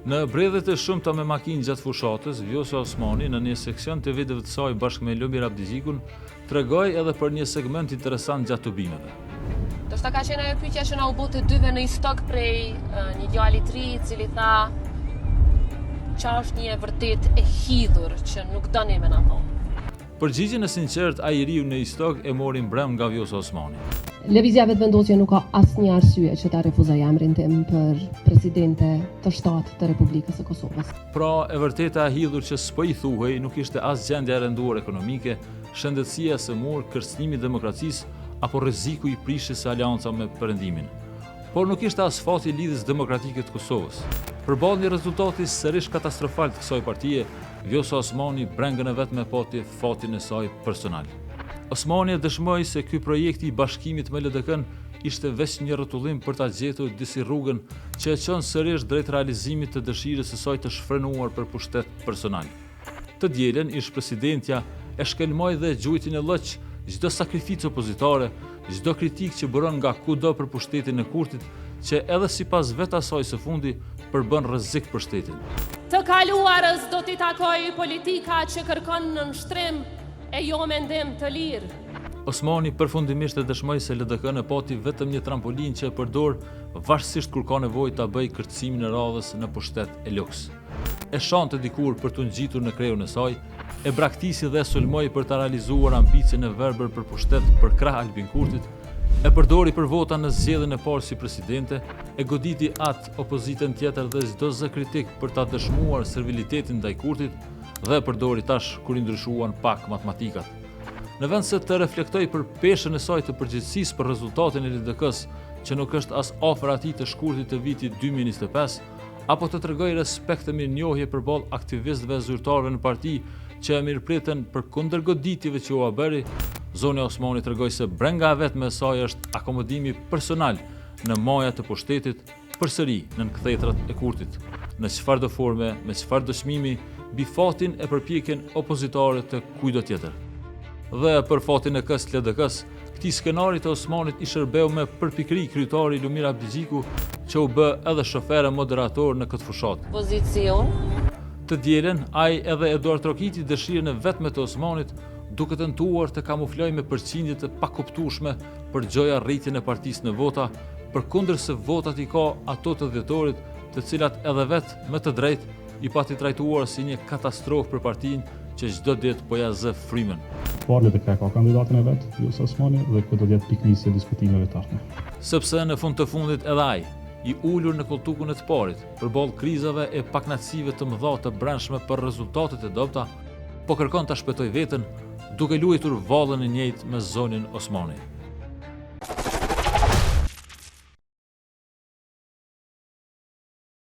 Në bredhet e shumta me makinë gjatë fushatës, Vjosa Osmani në një seksion të videove të saj bashkë me Lumir Abdizikun tregoi edhe për një segment interesant gjatë tubimeve. Do shta ka qenë ajo pyetja që na u bë të dyve në një stok prej një djali i ri i cili tha qa është një e vërtet e hidhur që nuk doni me na thonë. Përgjigjen e sinqert ai riu në istok e mori mbrëm nga Vjosa Osmani. Lëvizja Vetëvendosje nuk ka asnjë arsye që ta refuzojë emrin tim për presidente të shtatë të Republikës së Kosovës. Pra, e vërteta e hidhur që s'po i thuhej nuk ishte as gjendja e rënduar ekonomike, shëndetësia së mur, kërcënimi i demokracisë apo rreziku i prishjes së aleanca me Perëndimin. Por nuk ishte as fati i lidhjes demokratike të Kosovës. Përballë një rezultati sërish katastrofal të kësaj partie, Vjosa Osmani brengën e vet me pati fatin e saj personal. Osmani e dëshmoi se ky projekti i bashkimit me LDK-n ishte veç një rrotullim për ta gjetur disi rrugën që e çon sërish drejt realizimit të dëshirës së saj të shfrenuar për pushtet personal. Të dielën ish presidentja e shkelmoi dhe gjujtin e lloç çdo sakrificë opozitare, çdo kritik që bëron nga kudo për pushtetin e Kurtit, që edhe sipas vetë asaj së fundi përbën rrezik për shtetin. Të kaluarës do t'i takoj politika që kërkon në nështrim e jo mendim të lirë. Osmani përfundimisht e dëshmoi se LDK-n e pati vetëm një trampolin që e përdor varësisht kur ka nevojë ta bëjë kërcimin e radhës në pushtet e luks. E shante dikur për t'u ngjitur në kreun e saj, e braktisi dhe sulmoi për ta realizuar ambicien e verbër për pushtet për krah Albin Kurtit, e përdori për vota në zgjedhjen e parë si presidente, e goditi atë opozitën tjetër dhe çdo zë kritik për ta dëshmuar servilitetin ndaj Kurtit dhe e përdori tash kur i ndryshuan pak matematikat. Në vend se të reflektoj për peshën e saj të përgjegjësisë për rezultatin e LDK-s, që nuk është as afër atij të shkurtit të vitit 2025, apo të tregoj respekt e mirënjohje përballë aktivistëve e zyrtarëve në parti që e mirëpriten për kundër goditjeve që u bëri, Zonja Osmani tregoi se brenga e vetme e saj është akomodimi personal në majat të pushtetit, përsëri në kthjetrat e Kurtit, në çfarëdo forme, me çfarëdo çmimi, mbi fatin e përpjekjen opozitare të kujdo tjetër. Dhe për fatin e LDK-s, këtij skenari të Osmanit i shërbeu me përpikëri kryetari Lumir Abdiziku, që u bë edhe shofer e moderator në këtë fushat. Pozicion. Të dielën, ai edhe Eduard Trokiti dëshirën e vetme të Osmanit, duke tentuar të kamuflojë me përqindje të pakuptueshme për gjoja rritjen e partisë në vota, përkundër se votat i ka ato të dhjetorit, të cilat edhe vetë me të drejtë i pati trajtuar si një katastrofë për partinë që çdo ditë po ja zë frymën. LDK ka kandidatën e vet, Vjosa Osmani, dhe këtë do të jetë piknisja e diskutimeve të ardhme. Sepse në fund të fundit edhe ai, i ulur në koltukun e të parit, përballë krizave e pakënaqësive të mëdha të brendshme për rezultatet e dobta, po kërkon ta shpëtojë veten, duke luajtur vallën e njëjtë me zonin Osmani.